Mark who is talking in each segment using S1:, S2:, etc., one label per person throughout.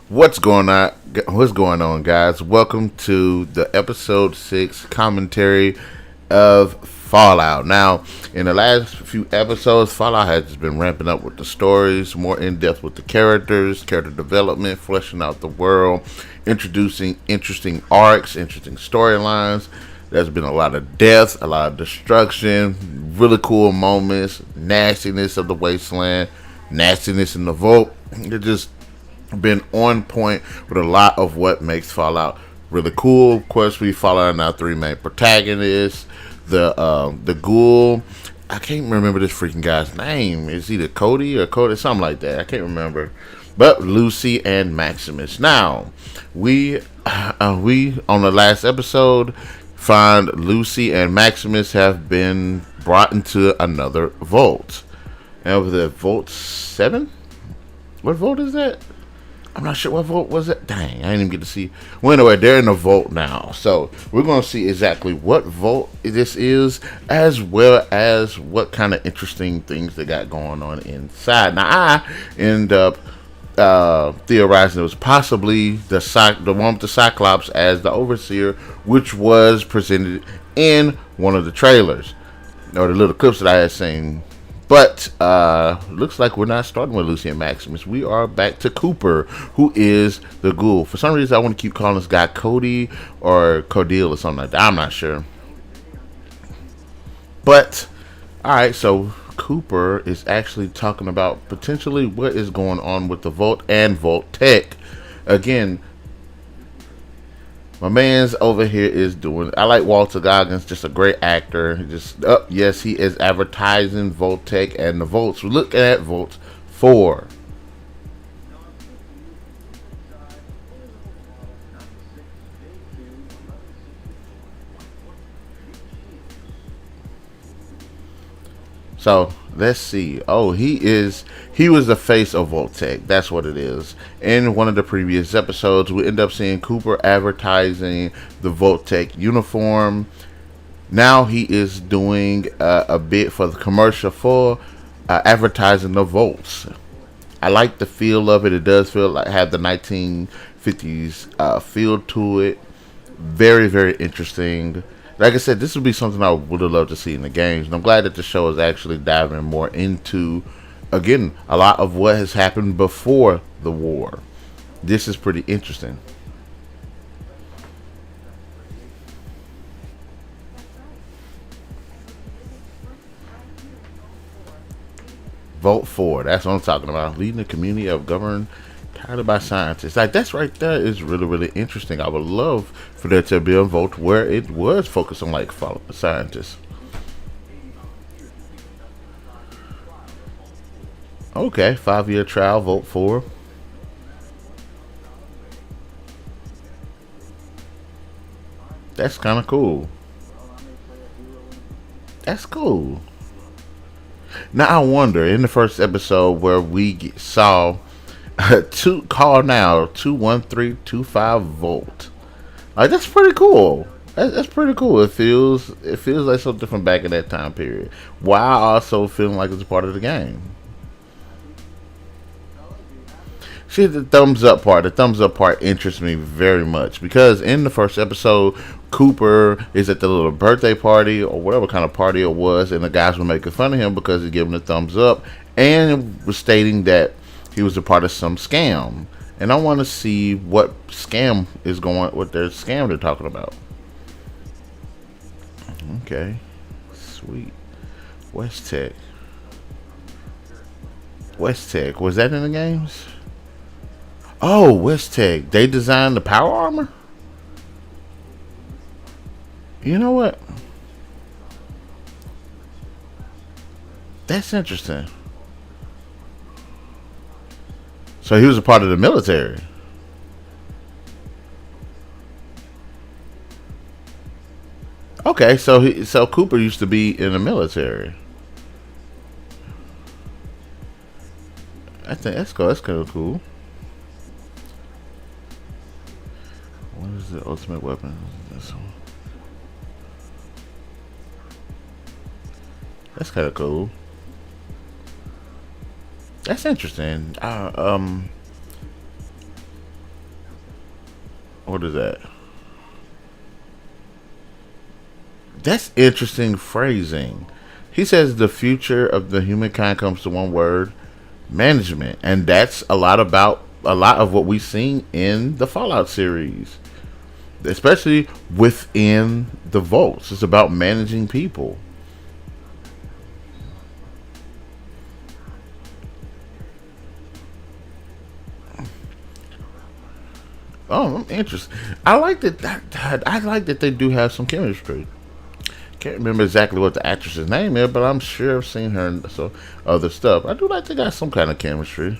S1: What's going on? What's going on, guys? Welcome to the episode 6 commentary of Fallout. Now, in the last few episodes, Fallout has just been ramping up with the stories, more in depth with the characters, character development, fleshing out the world, introducing interesting arcs, interesting storylines. There's been a lot of death, a lot of destruction, really cool moments, nastiness of the Wasteland, nastiness in the Vault. It just been on point with a lot of what makes Fallout really cool. Of course, we follow our three main protagonists. The Ghoul. I can't remember this freaking guy's name. It's either Cody or Cody, something like that. I can't remember. But Lucy and Maximus. Now, we on the last episode find Lucy and Maximus have been brought into another vault. And over the Vault 7? What vault is that? I'm not sure what vault was it. Dang, I didn't even get to see. Well, anyway, they're in a vault now. So we're going to see exactly what vault this is, as well as what kind of interesting things they got going on inside. Now, I end up theorizing it was possibly the one with the Cyclops as the Overseer, which was presented in one of the trailers, or the little clips that I had seen. But looks like we're not starting with Lucy and Maximus. We are back to Cooper, who is the Ghoul. For some reason, I want to keep calling this guy Cody or Codile or something like that. I'm not sure. But, alright, so Cooper is actually talking about potentially what is going on with the Vault and Vault-Tec. Again, my man's over here is doing. I like Walter Goggins, just a great actor. Yes, he is advertising Vault-Tec and the Vaults. We're looking at Vault 4. So let's see. Oh, he was the face of Vault-Tec. That's what it is. In one of the previous episodes, we end up seeing Cooper advertising the Vault-Tec uniform. Now he is doing a bit for the commercial for advertising the Vaults. I like the feel of it. It does feel like have the 1950s feel to it. Very, very interesting. Like I said, this would be something I would have loved to see in the games. And I'm glad that the show is actually diving more into, again, a lot of what has happened before the war. This is pretty interesting. Vote 4. That's what I'm talking about. Leading a community of governed guided by scientists. Like, that's right there is really, really interesting. I would love for there to be a vote where it was focused on, like, scientists. Okay, 5-year trial, vote 4. That's kind of cool. That's cool. Now I wonder, in the first episode where we saw call now 21325 volt. Like, that's pretty cool. That's pretty cool. It feels like something from back in that time period, while also feeling like it's a part of the game. See, the thumbs up part. The thumbs up part interests me very much because in the first episode, Cooper is at the little birthday party or whatever kind of party it was, and the guys were making fun of him because he's giving the thumbs up and was stating that he was a part of some scam. And I want to see what scam is going, what their scam they're talking about. Okay, sweet. Wasteland. Was that in the games? Oh, Wasteland. They designed the power armor? You know what? That's interesting. So he was a part of the military. Okay, so Cooper used to be in the military. I think that's cool. That's kind of cool. What is the ultimate weapon? This one. That's kind of cool. That's interesting. What is that? That's interesting phrasing. He says the future of the humankind comes to one word: management, and that's a lot of what we've seen in the Fallout series, especially within the vaults. It's about managing people. Oh, I'm interested. I like that. I like that they do have some chemistry. Can't remember exactly what the actress's name is, but I'm sure I've seen her in some other stuff. I do like they got some kind of chemistry.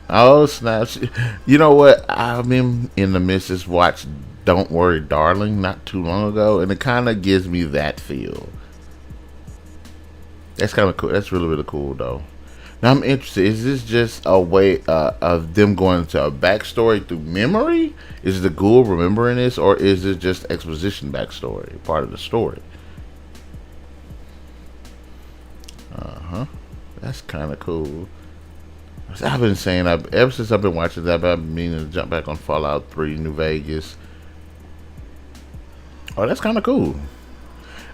S1: Oh snap! You know what? I've been in the missus watch "Don't Worry, Darling" not too long ago, and it kind of gives me that feel. That's kind of cool. That's really really cool though. Now I'm interested. Is this just a way of them going into a backstory through memory? Is the ghoul remembering this, or is it just exposition backstory, part of the story? Uh huh. That's kind of cool. I've been saying, ever since I've been watching that, I've been meaning to jump back on Fallout 3 New Vegas. Oh, that's kind of cool.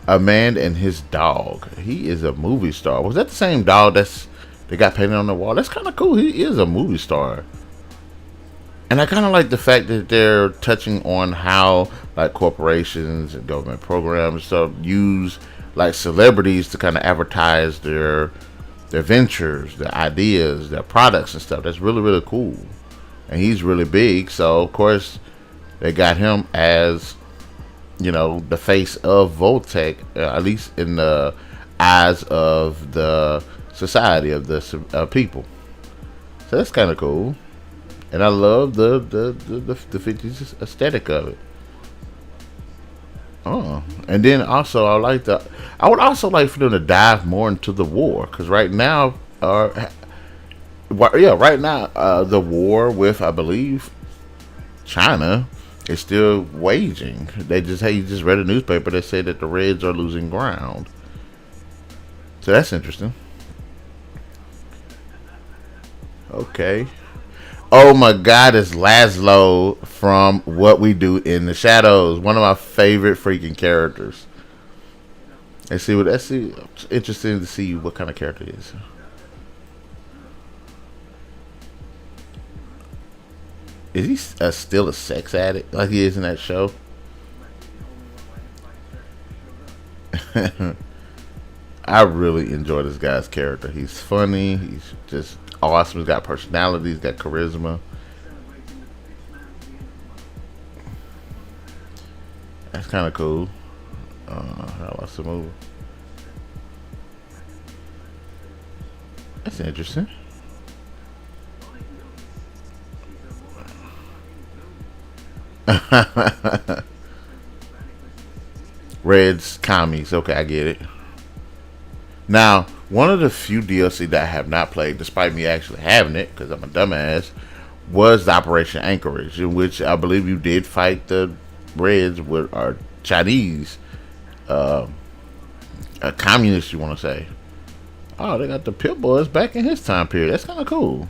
S1: A man and his dog. He is a movie star. Was that the same dog they got painted on the wall? That's kind of cool. He is a movie star. And I kind of like the fact that they're touching on how like corporations and government programs and stuff use like celebrities to kind of advertise their ventures, their ideas, their products and stuff. That's really really cool. And he's really big, so of course they got him as the face of Vault-Tec, at least in the eyes of the society of the people. So that's kind of cool. And I love the 50s aesthetic of it. Oh, and then also I would also like for them to dive more into the war because right now, yeah, right now the war with I believe China is still waging. You just read a newspaper that said that the Reds are losing ground. So that's interesting. Okay. Oh my God, it's Laszlo from What We Do in the Shadows. One of my favorite freaking characters. Let's see. It's interesting to see what kind of character he is. Is he still a sex addict like he is in that show? I really enjoy this guy's character. He's funny. He's just awesome. He's got personality. He's got charisma. That's kind of cool. I watched the movie. That's interesting. Red's commies. Okay, I get it. Now, one of the few DLC that I have not played, despite me actually having it, because I'm a dumbass, was the Operation Anchorage, in which I believe you did fight the Reds with our Chinese, a communist, you want to say. Oh, they got the Pit Boys back in his time period. That's kind of cool.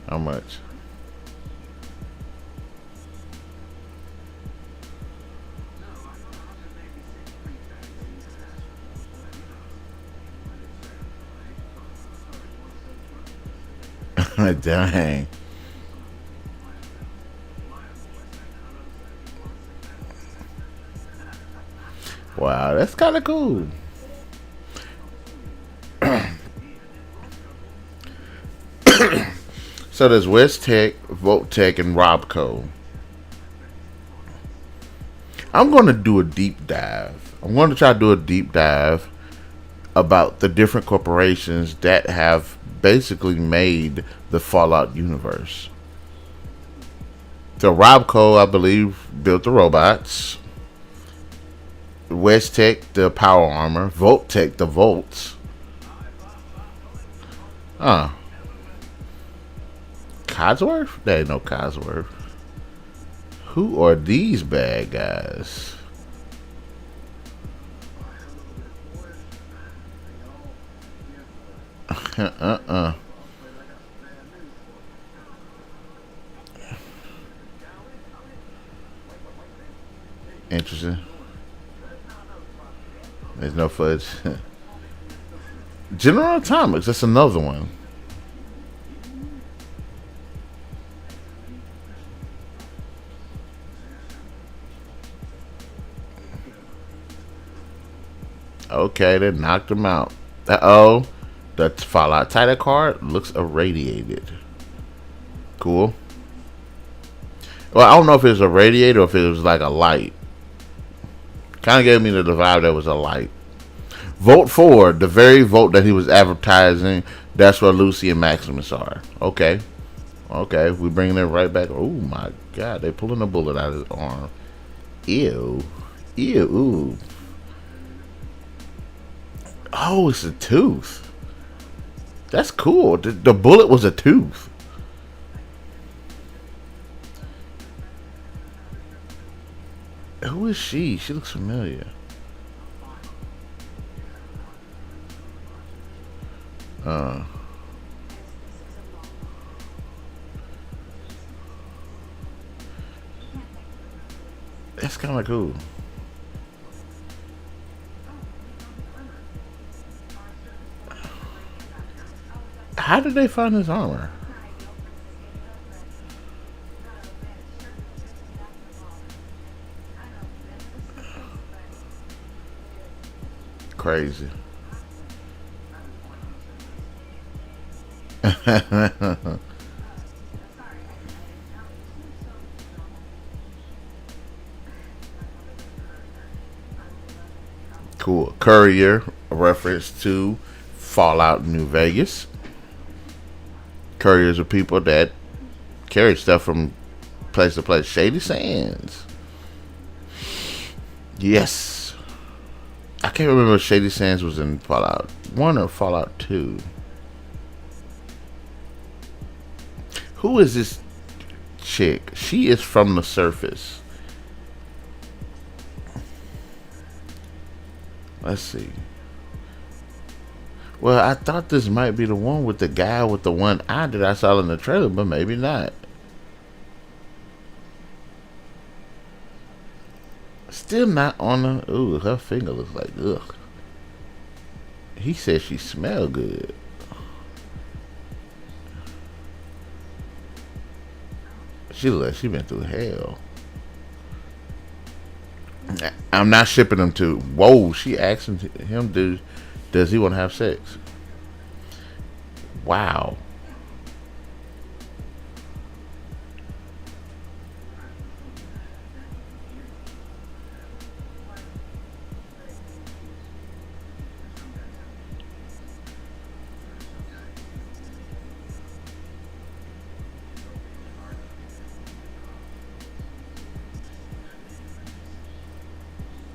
S1: How much? Dang. Wow, that's kind of cool. So there's West-Tec, Vault-Tec, and Robco. I'm going to do a deep dive. I'm going to try to do a deep dive about the different corporations that have basically made the Fallout universe. So Robco, I believe, built the robots. West-Tec, the power armor. Vault-Tec, the vaults. Huh. Codsworth? There ain't no Codsworth. Who are these bad guys? Interesting. There's no fudge. General Atomics, that's another one. Okay, they knocked him out. Uh-oh. The Fallout title card looks irradiated. Cool. Well, I don't know if it was a radiator or if it was like a light. Kind of gave me the vibe that was a light. Vote 4, the very vote that he was advertising, that's where Lucy and Maximus are. Okay. Okay, we bringing it right back. Oh my god, they pulling a bullet out of his arm. Ew. Ew. Ooh. Oh, it's a tooth. That's cool. The bullet was a tooth. Who is she? She looks familiar. That's kind of cool. How did they find his armor? Crazy. Cool. Courier, a reference to Fallout New Vegas. Couriers are people that carry stuff from place to place. Shady Sands. Yes. I can't remember if Shady Sands was in Fallout 1 or Fallout 2. Who is this chick? She is from the surface. Let's see. Well, I thought this might be the one with the guy with the one eye that I saw in the trailer, but maybe not. Still not on the... Ooh, her finger looks like... Ugh. He said she smelled good. She look like she been through hell. I'm not shipping him to... Whoa, she asking him, does he want to have sex? Wow.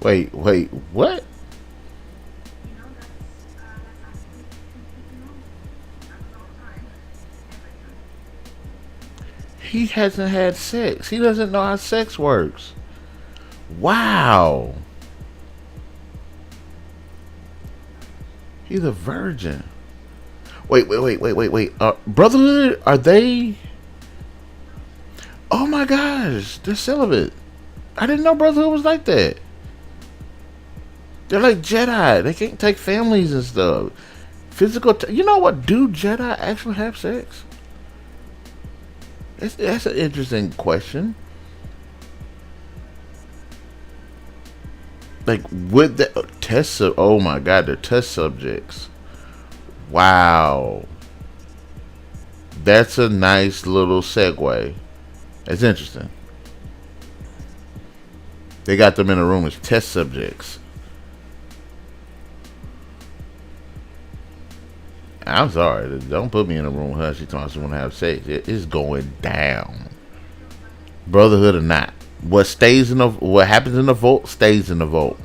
S1: Wait, what? He hasn't had sex. He doesn't know how sex works. Wow. He's a virgin. Wait. Brotherhood, are they... Oh my gosh, they're celibate. I didn't know Brotherhood was like that. They're like Jedi. They can't take families and stuff. You know what? Do Jedi actually have sex? That's an interesting question. Like, with the test of... Oh my god, they're test subjects. Wow. That's a nice little segue. It's interesting. They got them in a room as test subjects. I'm sorry. Don't put me in a room with her. She talks she want to have sex. It's going down. Brotherhood or not. What happens in the vault stays in the vault.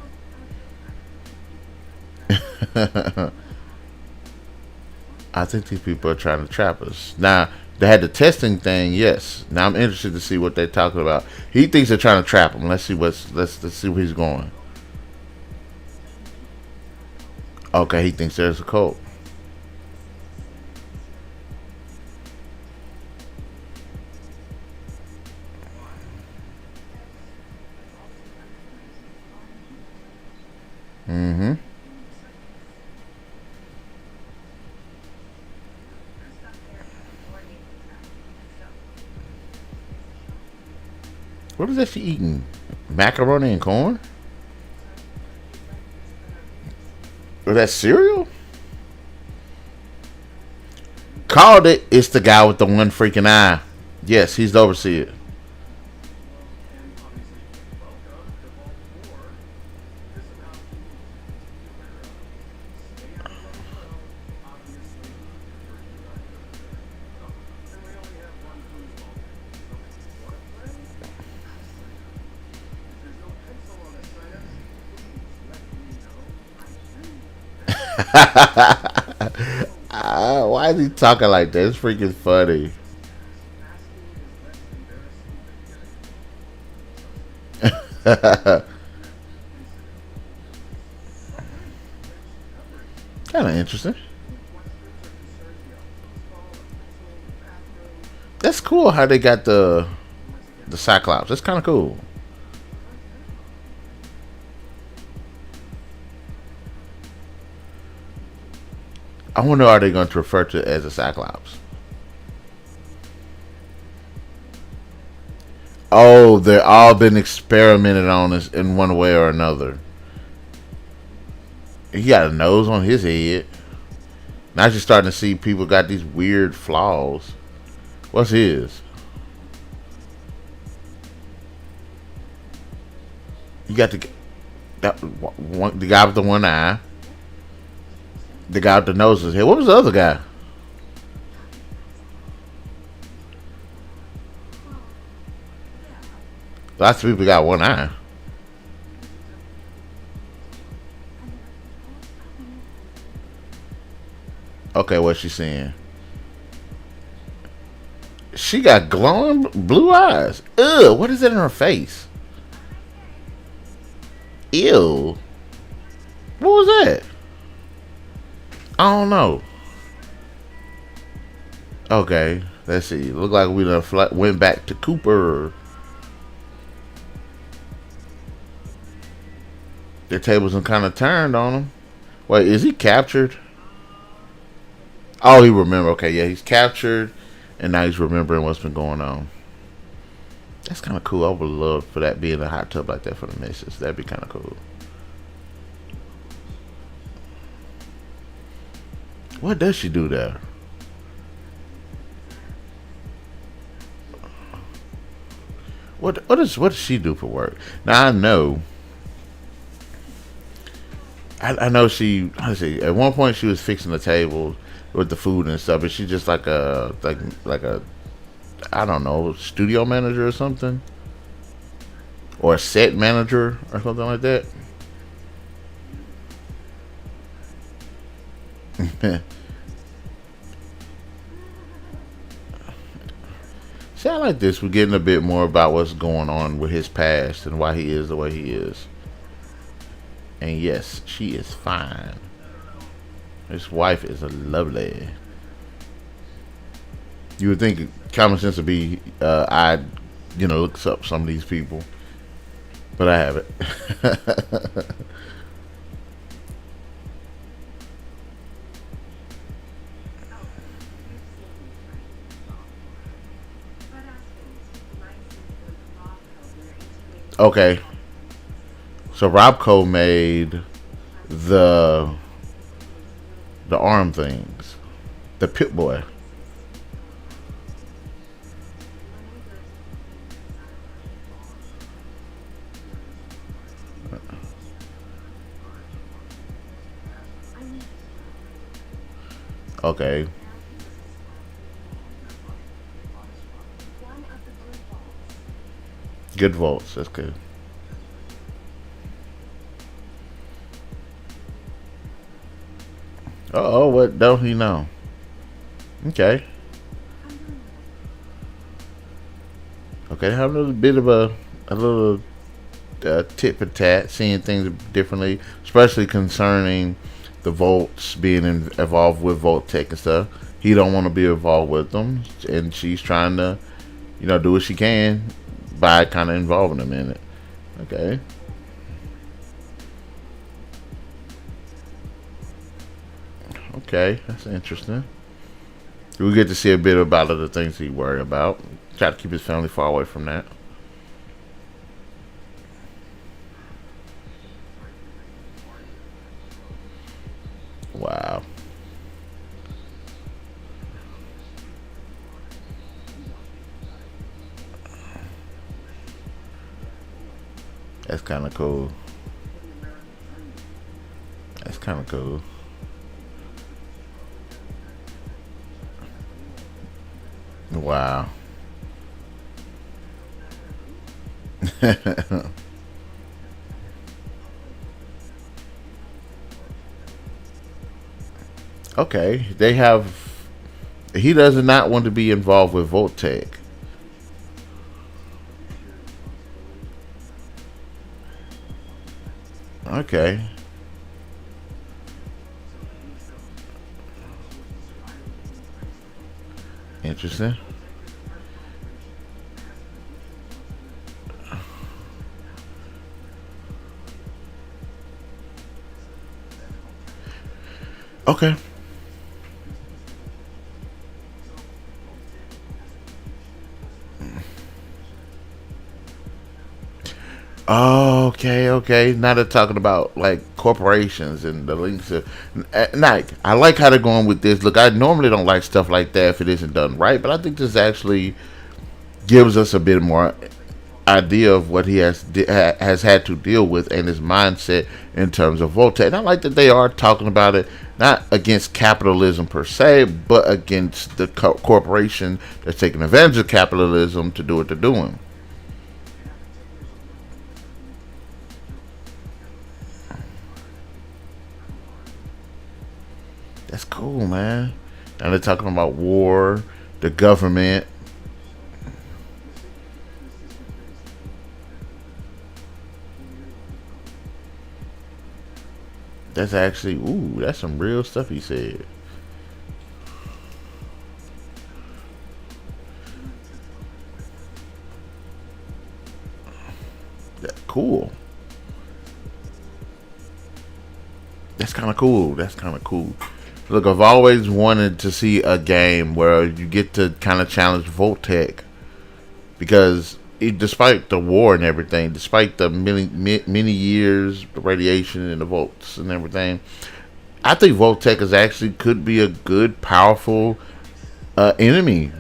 S1: I think these people are trying to trap us. Now, They had the testing thing, yes. Now I'm interested to see what they're talking about. He thinks they're trying to trap him. Let's see where he's going. Okay, he thinks there's a cult. Mm-hmm. What is that she eating? Macaroni and corn? Or that cereal? Called it. It's the guy with the one freaking eye. Yes, he's the overseer. Why is he talking like that? It's freaking funny. Kind of interesting. That's cool how they got the Cyclops. That's kind of cool. I wonder are they going to refer to it as a Cyclops? Oh, they're all been experimented on this in one way or another. He got a nose on his head. Now you're starting to see people got these weird flaws. What's his? You got the guy with the one eye. The guy with the nose on his head. What was the other guy? Lots of people got one eye. Okay, what's she saying? She got glowing blue eyes. Ugh, what is that in her face? Ew. What was that? I don't know. Okay, let's see. Look like we done went back to Cooper. The tables are kind of turned on him. Wait, is he captured? Oh, he remember. Okay, yeah, he's captured, and now he's remembering what's been going on. That's kind of cool. I would love for that being a hot tub like that for the missus. That'd be kind of cool. What does she do there? What does she do for work? Now I know. I know she. Let's see. At one point, she was fixing the table with the food and stuff, but she's just like a I don't know, studio manager or something, or a set manager or something like that. See, I like this. We're getting a bit more about what's going on with his past and why he is the way he is. And yes, she is fine. His wife is lovely. You would think common sense would be, I, looks up some of these people, but I haven't. Okay, so Robco made the arm things, the Pip Boy. Okay. Good vaults. That's good. Oh, what don't he know? Okay. Okay, have a little bit of a little tit for tat, seeing things differently, especially concerning the Volts being involved with Vault-Tec and stuff. He don't want to be involved with them, and she's trying to, do what she can by kind of involving him in it. Okay. Okay, that's interesting. We get to see a bit about other things he worry about. Try to keep his family far away from that. Wow. That's kind of cool. That's kind of cool. Wow. Okay, they have. He does not want to be involved with Vault-Tec. Okay, interesting. Okay. Okay, okay. Now they're talking about like corporations and the links of Nike. I like how they're going with this. Look, I normally don't like stuff like that if it isn't done right, but I think this actually gives us a bit more idea of what he has had to deal with and his mindset in terms of Volta. And I like that they are talking about it not against capitalism per se, but against the corporation that's taking advantage of capitalism to do what they're doing. That's cool, man. And they're talking about war, the government. That's actually, ooh, that's some real stuff he said. Cool. That's kind of cool. That's kind of cool. Look, I've always wanted to see a game where you get to kind of challenge Voltec because despite the war and everything, despite the many years, the radiation and the volts and everything, I think Voltec is actually could be a good, powerful enemy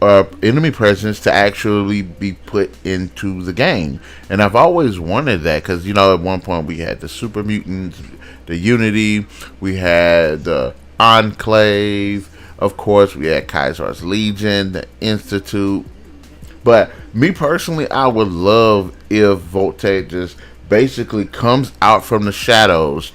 S1: enemy presence to actually be put into the game. And I've always wanted that because, at one point we had the Super Mutants, the Unity, we had the Enclave, of course, we had Kaiser's Legion, the Institute. But me personally, I would love if Voltaire just basically comes out from the shadows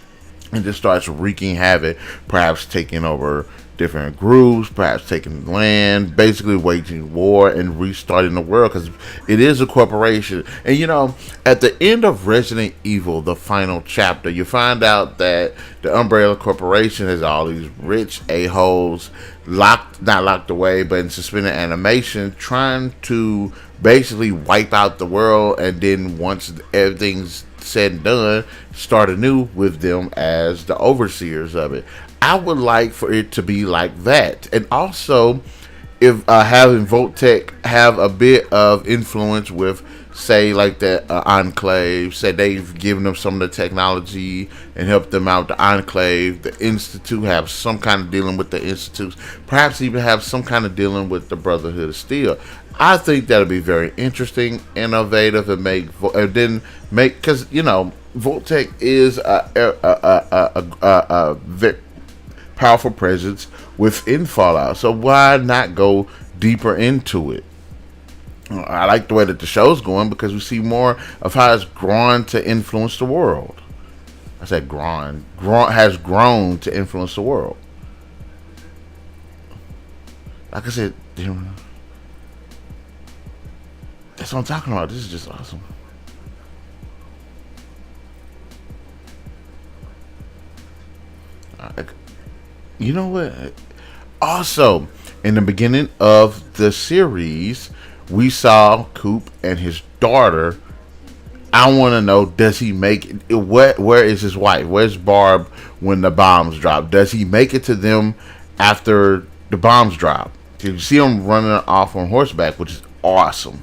S1: and just starts wreaking havoc, perhaps taking over different groups, perhaps taking land, basically waging war and restarting the world because it is a corporation. And at the end of Resident Evil, the final chapter, you find out that the Umbrella Corporation has all these rich a-holes not locked away, but in suspended animation, trying to basically wipe out the world, and then once everything's said and done, start anew with them as the overseers of it. I would like for it to be like that, and also if having Vault-Tec have a bit of influence with, say, like the Enclave, say they've given them some of the technology and helped them out. The Enclave, the Institute have some kind of dealing with the Institutes, perhaps even have some kind of dealing with the Brotherhood of Steel. I think that'll be very interesting, innovative, and make because Vault-Tec is a very powerful presence within Fallout. So why not go deeper into it? I like the way that the show's going because we see more of how it's grown to influence the world. I said has grown to influence the world. Like I said, That's what I'm talking about. This is just awesome. Uh, you know what? Also, in the beginning of the series, we saw Coop and his daughter. I want to know: does he make it? Where is his wife? Where's Barb when the bombs drop? Does he make it to them after the bombs drop? You see him running off on horseback, which is awesome.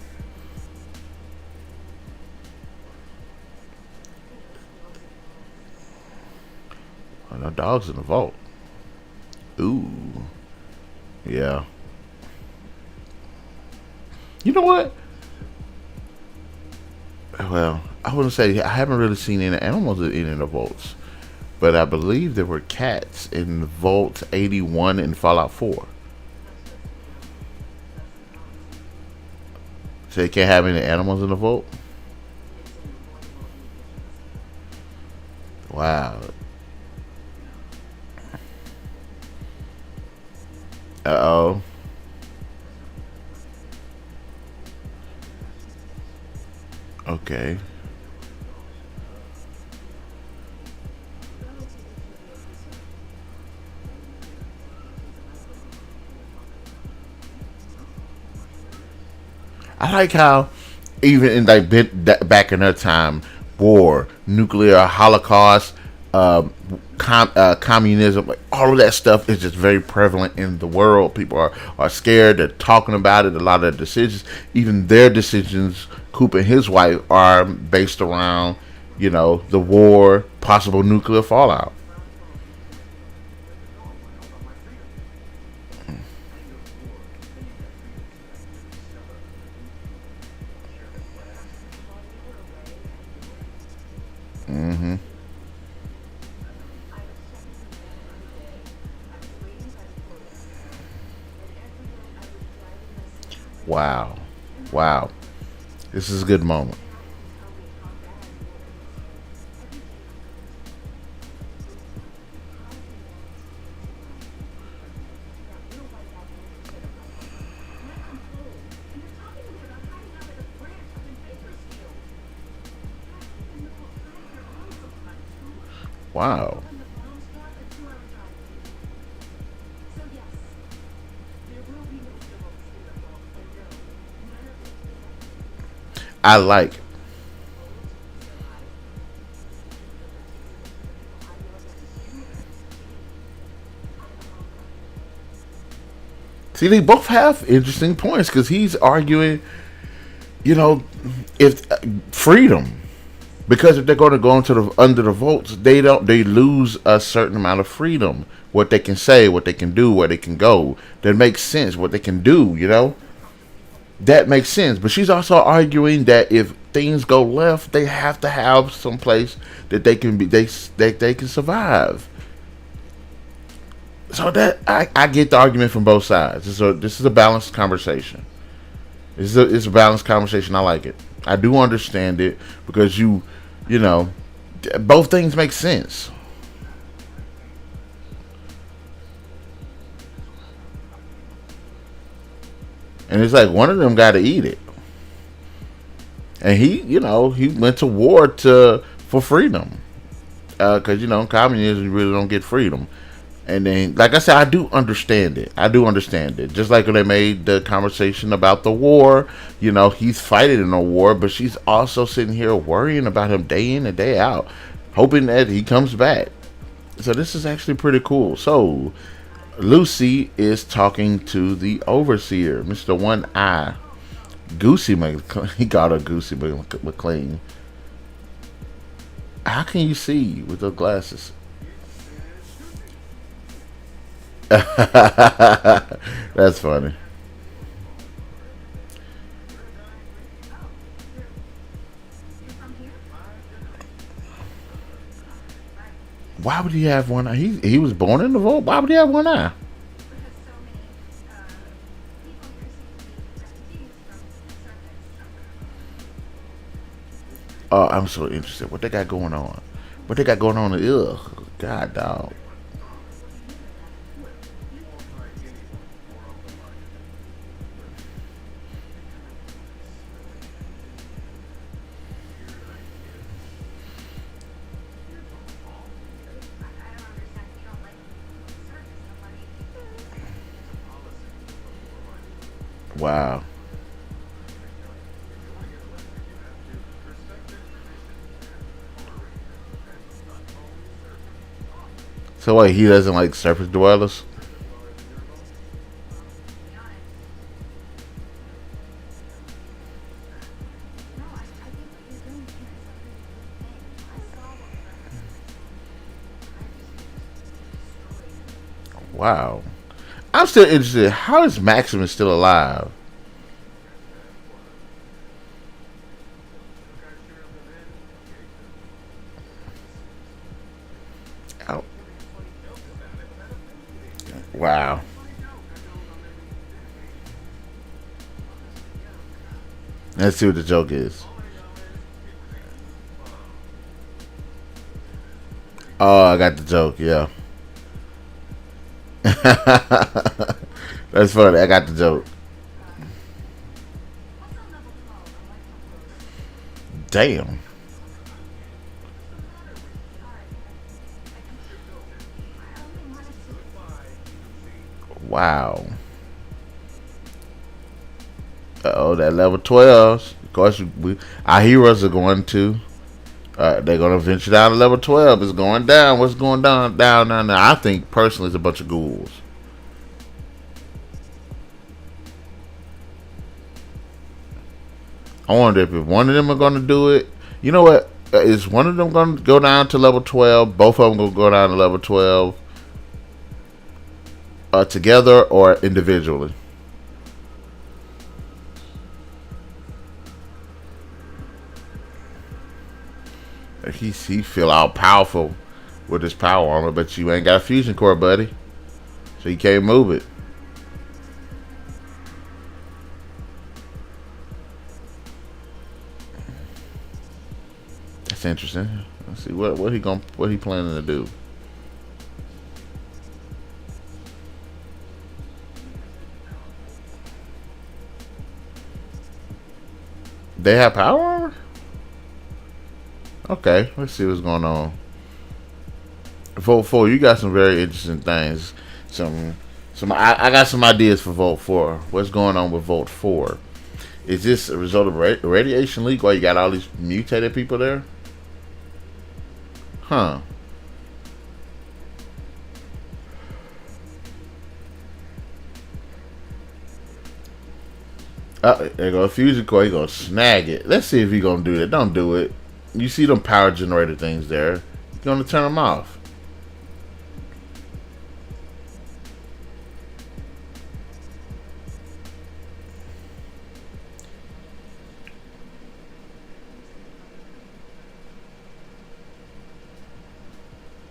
S1: Oh, no dogs in the vault. Ooh, yeah. You know what? Well, I wouldn't say I haven't really seen any animals in any of the vaults, but I believe there were cats in Vault 81 in Fallout 4. So you can't have any animals in the vault. Wow. Uh oh. Okay. I like how even in like back in her time, war, nuclear holocaust, communism, like all of that stuff is just very prevalent in the world. People are scared. They're talking about it. A lot of decisions, even their decisions, Coop and his wife are based around, the war, possible nuclear fallout. Hmm. Wow, wow, this is a good moment. Wow, I like. See, they both have interesting points because he's arguing, you know, if freedom, because if they're going to go into the under the votes, they lose a certain amount of freedom. What they can say, what they can do, where they can go. That makes sense. What they can do, that makes sense. But she's also arguing that if things go left, they have to have some place that they can be they can survive. So that I get the argument from both sides. This is a balanced conversation. It's a balanced conversation. I like it. I do understand it because you know, both things make sense. And it's like one of them got to eat it. And he went to war to for freedom. Because communism you really don't get freedom. And then, like I said, I do understand it. I do understand it. Just like when they made the conversation about the war, he's fighting in a war, but she's also sitting here worrying about him day in and day out, hoping that he comes back. So this is actually pretty cool. So Lucy is talking to the overseer, Mr. One Eye. Goosey McLean. He got a Goosey McLean. How can you see with those glasses? That's funny. Why would he have one eye? He was born in the vault. Why would he have one eye? Oh, I'm so interested. What they got going on? What they got going on? Ugh, God, dog. Wow. So wait, he doesn't like surface dwellers? Wow. I'm still interested. How is Maximus still alive? Oh, wow. Let's see what the joke is. Oh, I got the joke. Yeah. That's funny. I got the joke. Damn. Wow. Oh, that level 12. Of course, our heroes are going to. They're going to venture down to level 12. It's going down. What's going down there? I think, personally, it's a bunch of ghouls. I wonder if one of them are going to do it. You know what? Is one of them going to go down to level 12? Both of them going to go down to level 12 together or individually? He feel all powerful with his power armor, but you ain't got a fusion core, buddy. So you can't move it. That's interesting. Let's see what he planning to do. They have power armor? Okay, let's see what's going on. Vote 4, you got some very interesting things. I got some ideas for Vote 4. What's going on with Vote 4? Is this a result of radiation leak while you got all these mutated people there? Huh. There go a fusion core. He gonna snag it. Let's see if he gonna do that. Don't do it. You see them power generator things there. You're gonna turn them off.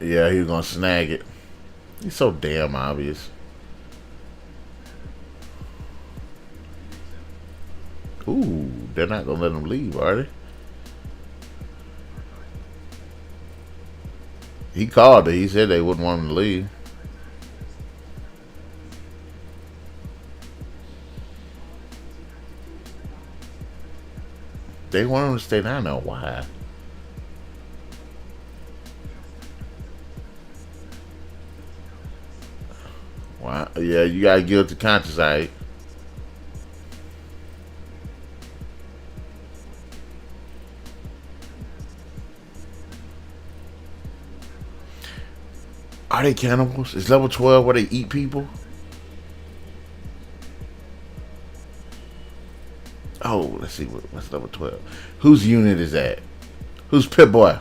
S1: Yeah, he was gonna snag it. He's so damn obvious. Ooh, they're not gonna let him leave, are they? He called it. He said they wouldn't want him to leave. They want him to stay down there. Why? Why? Yeah, you got guilty conscience, right? Are they cannibals? Is level 12 where they eat people? Oh, let's see. What's level 12? Whose unit is that? Who's Pit Boy?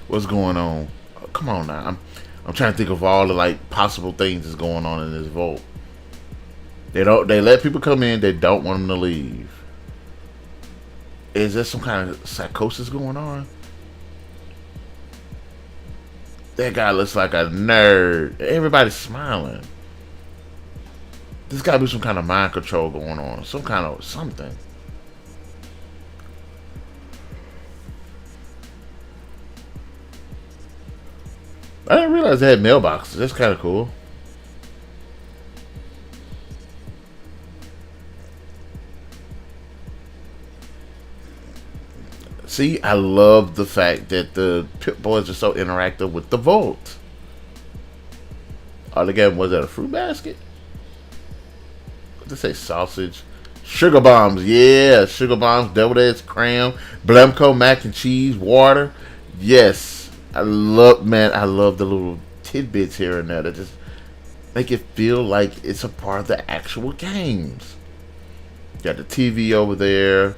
S1: What's going on? Oh, come on now. I'm trying to think of all the like possible things that's going on in this vault. They let people come in, they don't want them to leave. Is there some kind of psychosis going on? That guy looks like a nerd. Everybody's smiling. There's gotta be some kind of mind control going on. Some kind of something. I didn't realize they had mailboxes. That's kind of cool. See, I love the fact that the Pip Boys are so interactive with the Vault. Oh, again, was that a fruit basket? What did they say? Sausage. Sugar bombs, yeah. Sugar bombs, deviled eggs, cram, Blemco, mac and cheese, water. Yes. I love the little tidbits here and there that just make it feel like it's a part of the actual games. Got the TV over there.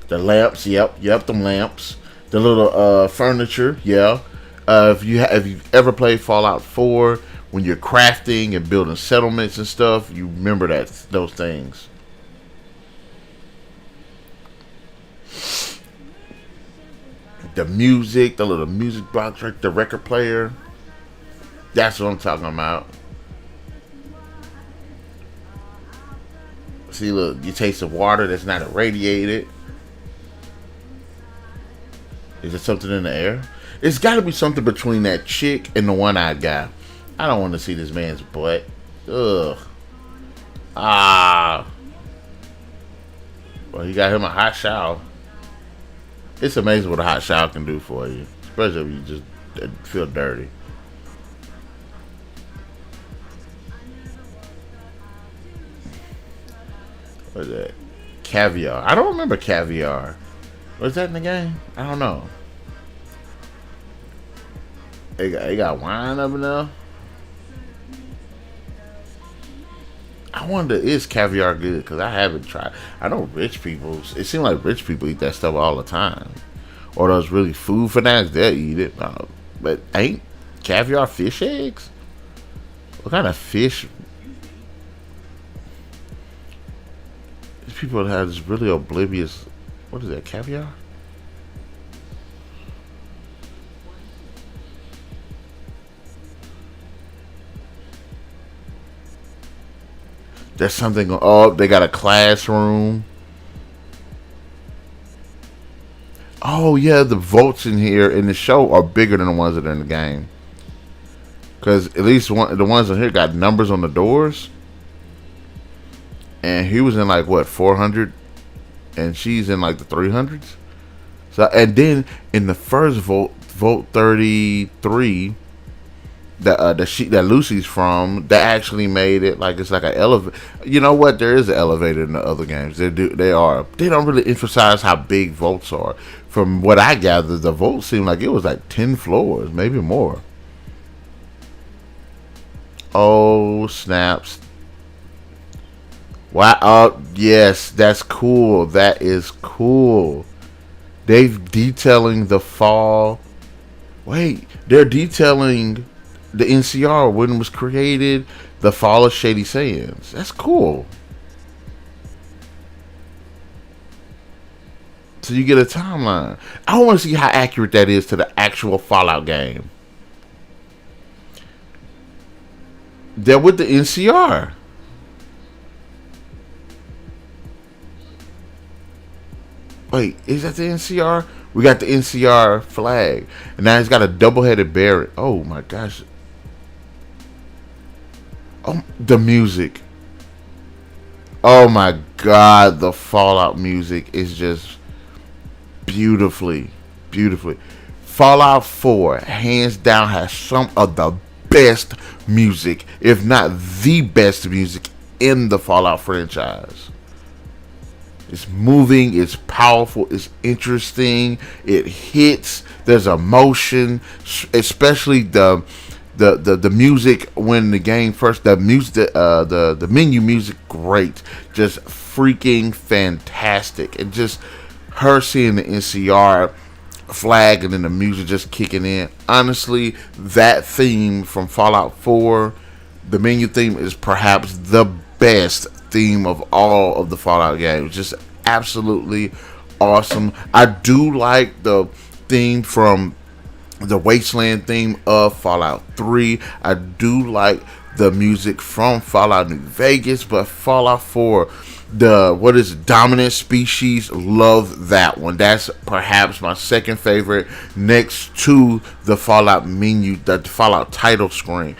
S1: The lamps, yep, them lamps. The little furniture, yeah. If you've ever played Fallout 4, when you're crafting and building settlements and stuff, you remember those things. The music, the little music box, right, the record player. That's what I'm talking about. See, look, you taste the water that's not irradiated. Is there something in the air? It's got to be something between that chick and the one-eyed guy. I don't want to see this man's butt. Ugh. Ah. Well, he got him a hot shower. It's amazing what a hot shower can do for you, especially if you just feel dirty. What is that? Caviar. I don't remember caviar. Was that in the game? I don't know. They got wine up in there. I wonder, is caviar good? Because I haven't tried. I know rich people, it seems like rich people eat that stuff all the time. Or those really food fanatics, they'll eat it. But ain't caviar fish eggs? What kind of fish? These people have this really oblivious. What is that, caviar? There's something. Oh, they got a classroom. Oh yeah, the votes in here in the show are bigger than the ones that are in the game. Because at least the ones in here got numbers on the doors. And he was in like what, 400, and she's in like the 300s. So, and then in the first vote 33, the sheet that Lucy's from, they actually made it like it's like an elevator. You know what? There is an elevator in the other games. They don't really emphasize how big vaults are. From what I gathered, the vault seemed like it was like 10 floors, maybe more. Oh snaps! Wow! Oh yes, that's cool. That is cool. They've detailing the fall. Wait, they're detailing the NCR when it was created, the fall of Shady Sands. That's cool. So you get a timeline. I want to see how accurate that is to the actual Fallout game. They're with the NCR. Wait, is that the NCR? We got the NCR flag. And now it's got a double-headed bear. Oh my gosh. Oh, the music. Oh my god, the Fallout music is just beautifully. Fallout 4, hands down, has some of the best music, if not the best music in the Fallout franchise. It's moving, it's powerful, it's interesting, it hits, there's emotion, especially the music when the game first, the menu music, great, just freaking fantastic. And just her seeing the NCR flag and then the music just kicking in. Honestly, that theme from Fallout 4, the menu theme, is perhaps the best theme of all of the Fallout games. Just absolutely awesome. I do like the theme from the Wasteland theme of Fallout 3. I do like the music from Fallout New Vegas, but Fallout 4, dominant species, love that one. That's perhaps my second favorite, next to the Fallout menu, the Fallout title screen.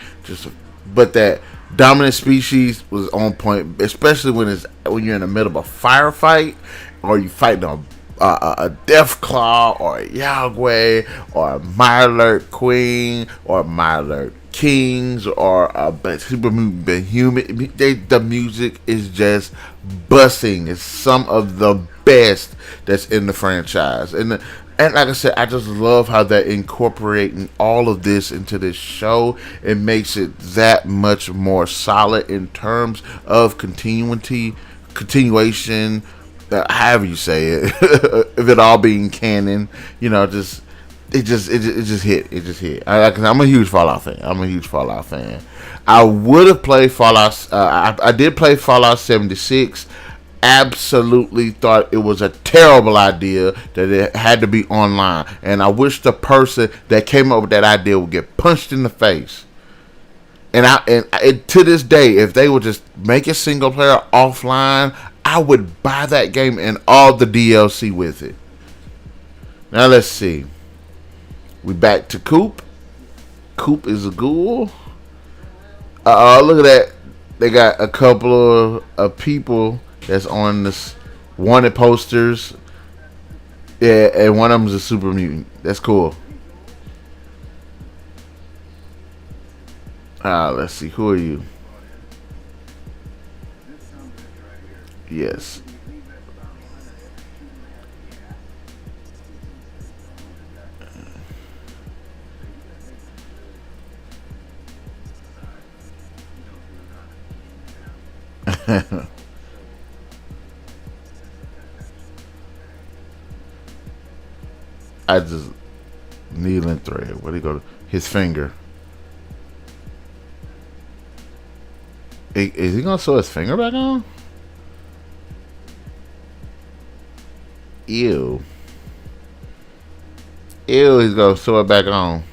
S1: But that dominant species was on point, especially when you're in the middle of a firefight or you fighting a Deathclaw or a Yahweh or a Myalert Queen or Myalert Kings or a Super Human. The music is just bussing. It's some of the best that's in the franchise, and like I said, I just love how they're incorporating all of this into this show. It makes it that much more solid in terms of continuation, however you say it, of it all being canon. Just it just hit. It just hit. I'm a huge Fallout fan. I would have played Fallout. I did play Fallout 76. Absolutely thought it was a terrible idea that it had to be online, and I wish the person that came up with that idea would get punched in the face. And to this day, if they would just make it single player offline, I would buy that game and all the DLC with it. Now let's see. We back to Coop. Coop is a ghoul. Look at that. They got a couple of people that's on this wanted posters. Yeah, and one of them is a super mutant. That's cool. Let's see. Who are you? Yes. I just needle and thread. Where do you go? His finger. Is he gonna sew his finger back on? Ew. Ew, he's gonna sew it back on.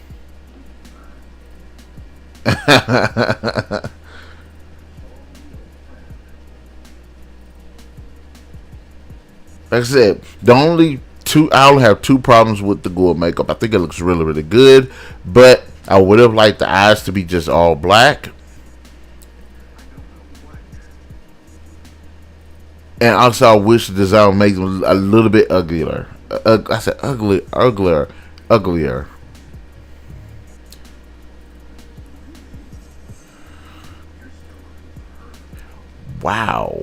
S1: Like I said, I only have two problems with the Ghoul makeup. I think it looks really, really good, but I would have liked the eyes to be just all black. And also, I wish the design would make them a little bit uglier. I said uglier. Wow.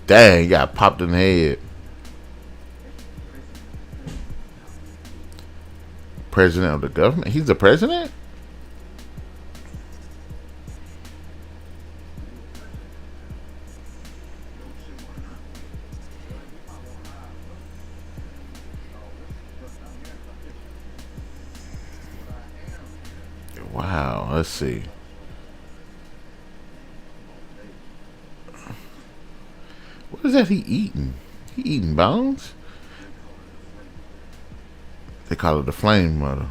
S1: Dang, you got popped in the head. President of the government? He's the president? Wow, let's see. What is that he eating? He eating bones? They call it the flame mother.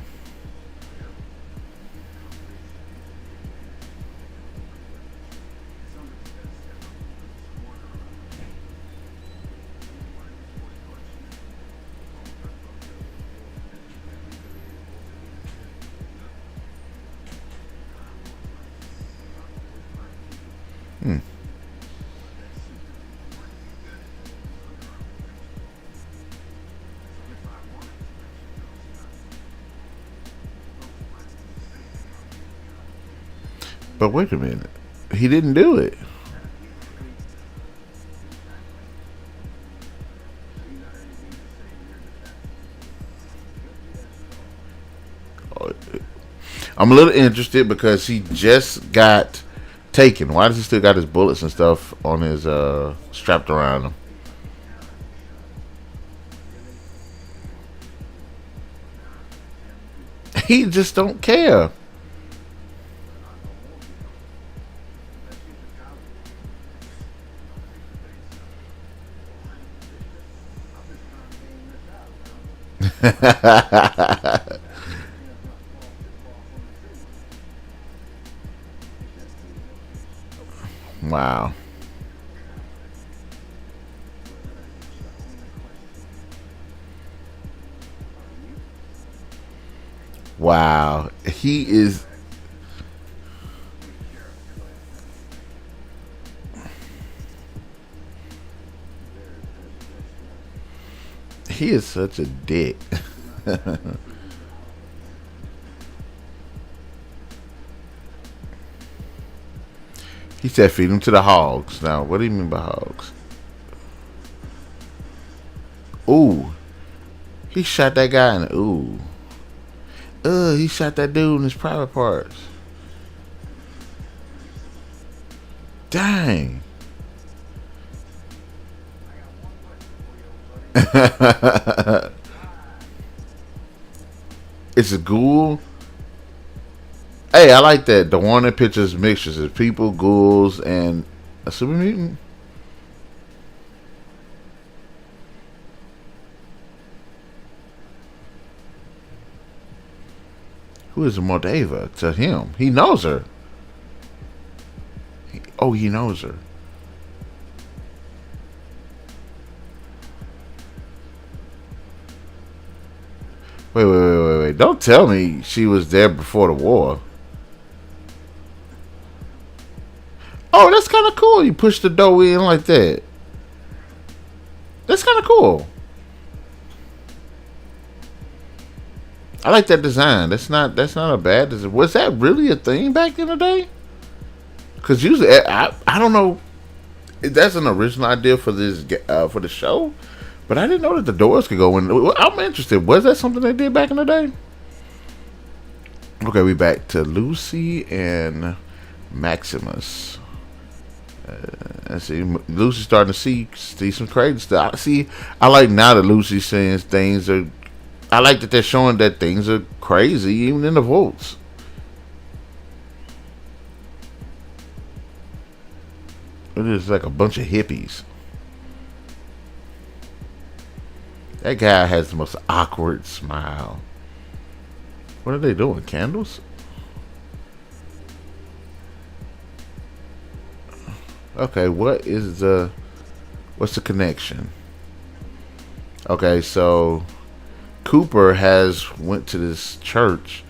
S1: But wait a minute. He didn't do it. I'm a little interested because he just got taken. Why does he still got his bullets and stuff on his strapped around him? He just don't care. Wow. Wow. He is. He is such a dick. He said feed him to the hogs. Now, what do you mean by hogs? Ooh. He shot that guy in the ooh. He shot that dude in his private parts. Dang. It's a ghoul. Hey, I like that. The wanted pictures mixtures of people, ghouls, and a super mutant. Who is Moldava to him? He knows her. Oh, he knows her. Wait. Don't tell me she was there before the war. Oh, that's kind of cool. You push the door in like that. That's kind of cool. I like that design. That's not a bad design. Was that really a thing back in the day? Because usually, I don't know. That's an original idea for this for the show, but I didn't know that the doors could go in. I'm interested. Was that something they did back in the day? Okay, we back to Lucy and Maximus. I see Lucy's starting to see some crazy stuff. I like now that Lucy's saying things are. I like that they're showing that things are crazy even in the vaults. It is like a bunch of hippies. That guy has the most awkward smile. What are they doing? Candles? Okay, what's the connection? Okay, so Cooper has went to this church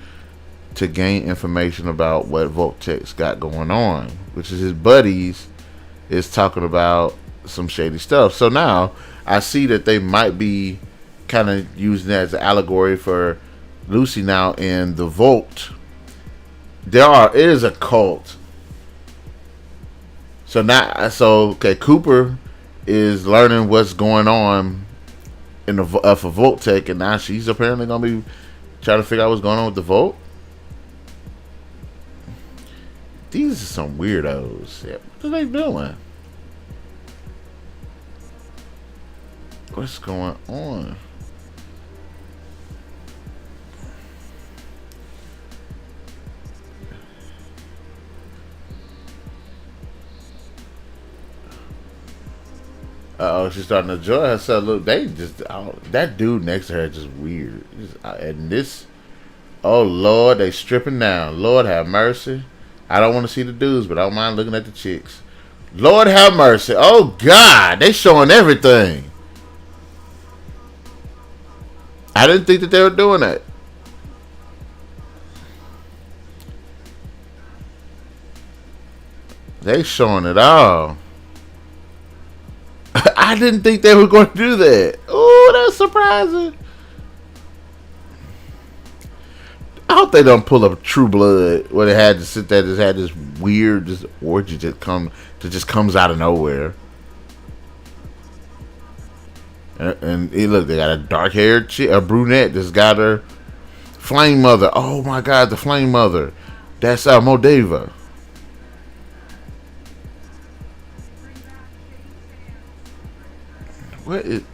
S1: to gain information about what Vault-Tec's got going on, which is his buddies is talking about some shady stuff. So now I see that they might be kind of using that as an allegory for Lucy now in the vault. It is a cult. So okay, Cooper is learning what's going on in the for Vault-Tec, and now she's apparently gonna be trying to figure out what's going on with the vault. These are some weirdos. Yeah, what are they doing? What's going on? She's starting to enjoy herself. Look, that dude next to her is just weird. And this, oh Lord, they stripping down. Lord have mercy. I don't want to see the dudes, but I don't mind looking at the chicks. Lord have mercy. Oh God, they showing everything. I didn't think that they were doing that. They showing it all. I didn't think they were going to do that. Oh, that's surprising. I hope they don't pull up True Blood where they had to sit there, just had this weird just orgy that just comes out of nowhere. And look, they got a dark-haired chick, a brunette that's got her flame mother. Oh my God, the flame mother. That's Moldava.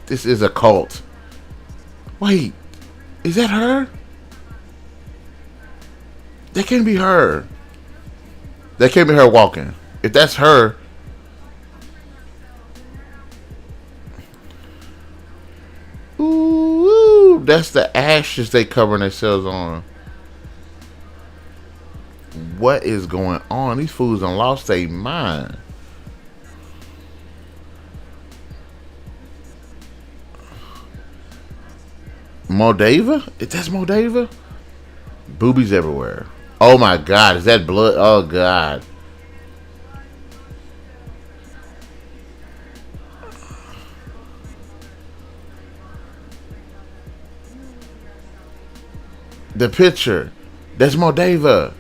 S1: This is a cult. Wait, is that her? That can't be her. That can't be her walking. If that's her, ooh, that's the ashes they covering themselves on. What is going on? These fools done lost their mind. Moldava? That's Moldava? Boobies everywhere. Oh my God, is that blood? Oh God. The picture. That's Moldava.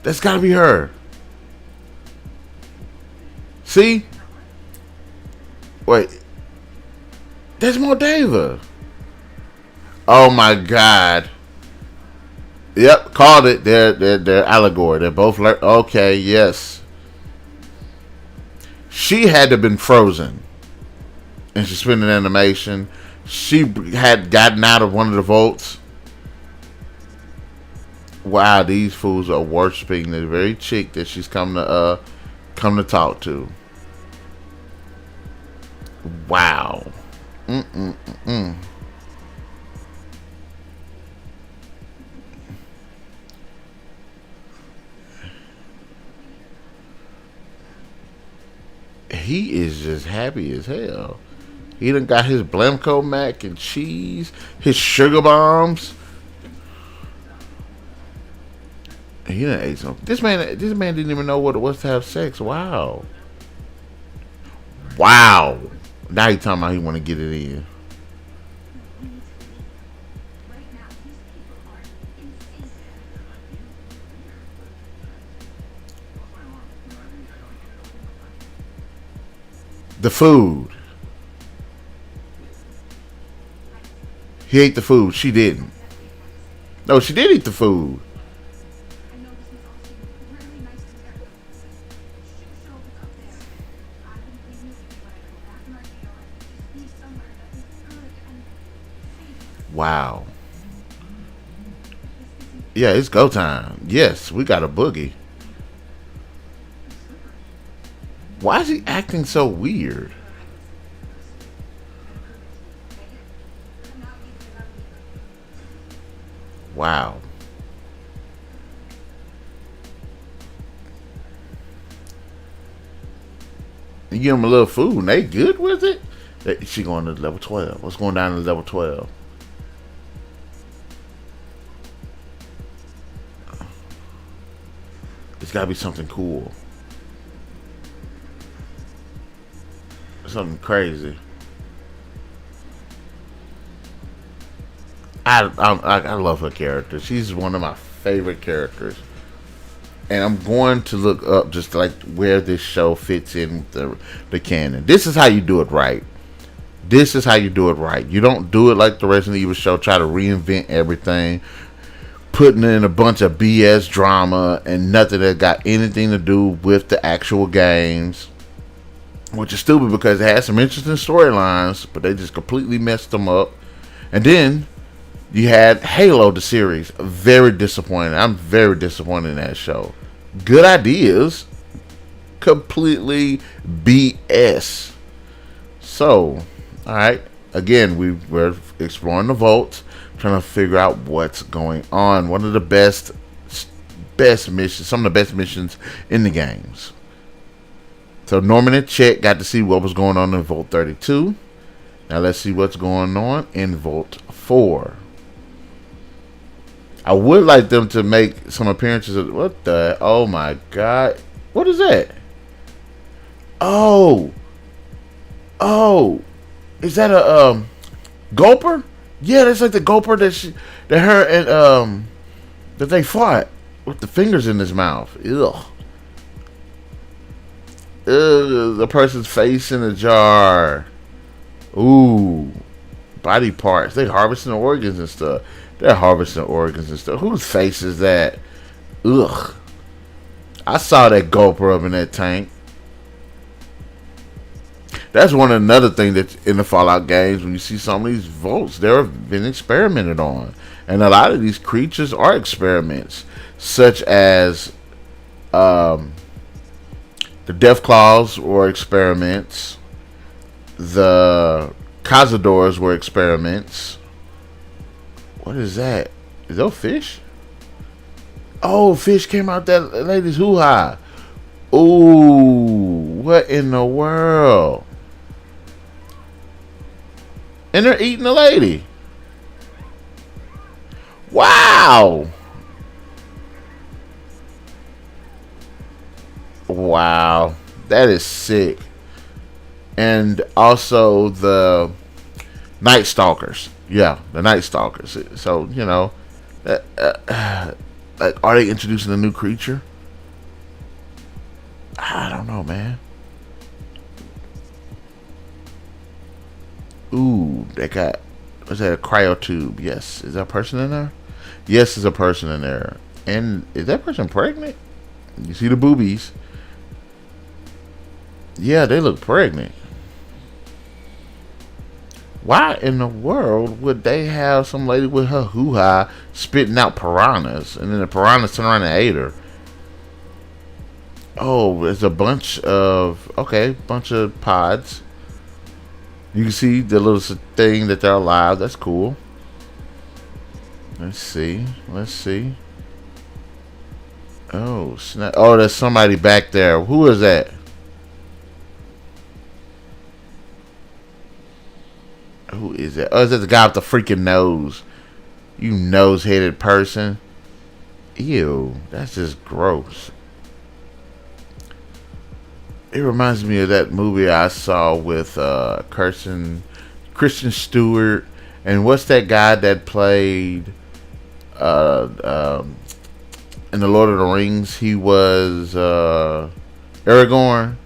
S1: That's gotta be her. See? Wait. That's Moldava. Oh my God. Yep, called it. They're allegory. They're both okay, yes. She had to have been frozen and suspended animation. She had gotten out of one of the vaults. Wow, these fools are worshiping the very chick that she's come to talk to. Wow. Mm-mm-mm. He is just happy as hell. He done got his Blamco mac and cheese, his sugar bombs. He done ate some. This man didn't even know what it was to have sex. Wow. Wow. Now he talking about he want to get it in. The food. He ate the food. She didn't. No, she did eat the food. Wow. Yeah, it's go time. Yes, we got a boogie. Why is he acting so weird? Wow. You give them a little food and they good with it? She going to level 12. What's going down to level 12? It's got to be something cool. Something crazy. I love her character. She's one of my favorite characters. And I'm going to look up just like where this show fits in the canon. This is how you do it right. This is how you do it right. You don't do it like the Resident Evil show, try to reinvent everything, putting in a bunch of BS drama and nothing that got anything to do with the actual games. Which is stupid because it had some interesting storylines, but they just completely messed them up. And then you had Halo, the series. Very disappointing. I'm very disappointed in that show. Good ideas. Completely BS. So, alright. Again, we're exploring the vault. Trying to figure out what's going on. One of the best missions. Some of the best missions in the games. So Norman and Chet got to see what was going on in Vault 32. Now let's see what's going on in Vault 4. I would like them to make some appearances of what the oh my god. What is that? Oh. Is that a gulper? Yeah, that's like the gulper that her and that they fought with the fingers in his mouth. Ugh. The person's face in a jar. Ooh. Body parts. They harvesting organs and stuff. They're harvesting organs and stuff. Whose face is that? Ugh. I saw that gulper up in that tank. That's another thing that's in the Fallout games. When you see some of these vaults, they're been experimented on. And a lot of these creatures are experiments. Such as the Deathclaws were experiments. The Cazadors were experiments. What is that? Is that fish? Oh, fish came out that lady's hoo-ha. Ooh, what in the world? And they're eating the lady. Wow. Wow, that is sick. And also the Night Stalkers. Yeah, the Night Stalkers. So like, are they introducing a new creature? I don't know, man. Ooh, they got, what's that? A cryotube? Yes, is that a person in there? Yes, there's a person in there. And is that person pregnant? You see the boobies? Yeah, they look pregnant. Why in the world would they have some lady with her hoo-ha spitting out piranhas, and then the piranhas turn around and ate her? Oh, there's a bunch of, bunch of pods. You can see the little thing that they're alive. That's cool. Let's see. Let's see. Oh, snap. Oh, there's somebody back there. Who is that? Who is that? Oh, is that the guy with the freaking nose? You nose-headed person. Ew, that's just gross. It reminds me of that movie I saw with Kristen Stewart, and what's that guy that played in the Lord of the Rings? He was Aragorn.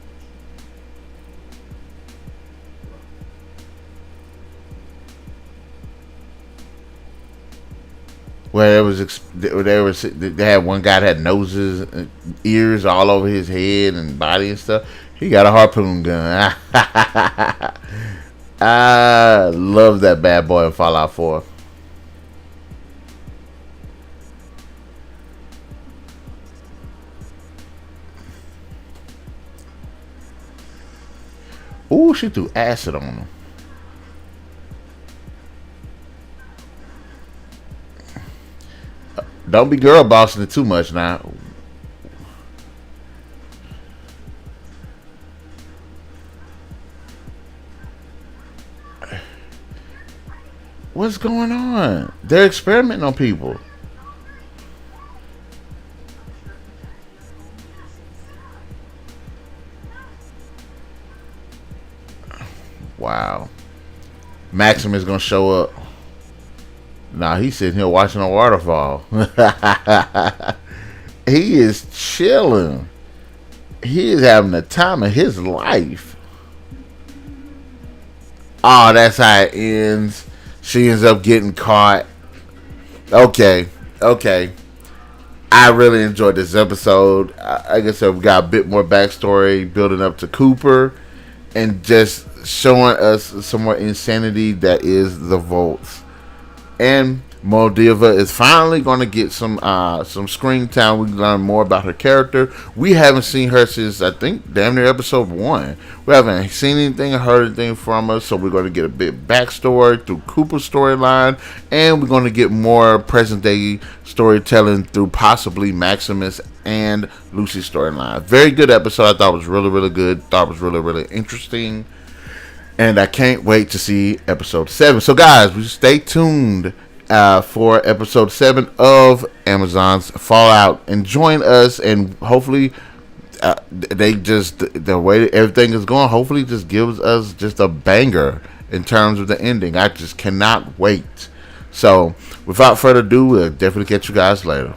S1: Where they had one guy that had noses, ears all over his head and body and stuff. He got a harpoon gun. I love that bad boy in Fallout 4. Ooh, she threw acid on him. Don't be girl bossing it too much now. What's going on? They're experimenting on people. Wow. Maximus gonna show up. Nah, he's sitting here watching a waterfall. He is chilling. He is having the time of his life. Oh, that's how it ends. She ends up getting caught. Okay. I really enjoyed this episode. Like I said, we got a bit more backstory building up to Cooper and just showing us some more insanity that is the Vaults. And Moldova is finally going to get some screen time. We learn more about her character. We haven't seen her since, I think, damn near episode 1. We haven't seen anything or heard anything from her, so we're going to get a bit backstory through Cooper's storyline, and we're going to get more present-day storytelling through possibly Maximus and Lucy's storyline. Very good episode. I thought it was really, really good. Thought it was really, really interesting. And I can't wait to see episode 7. So, guys, we stay tuned for episode 7 of Amazon's Fallout. And join us, and hopefully, the way everything is going, hopefully just gives us just a banger in terms of the ending. I just cannot wait. So, without further ado, we'll definitely catch you guys later.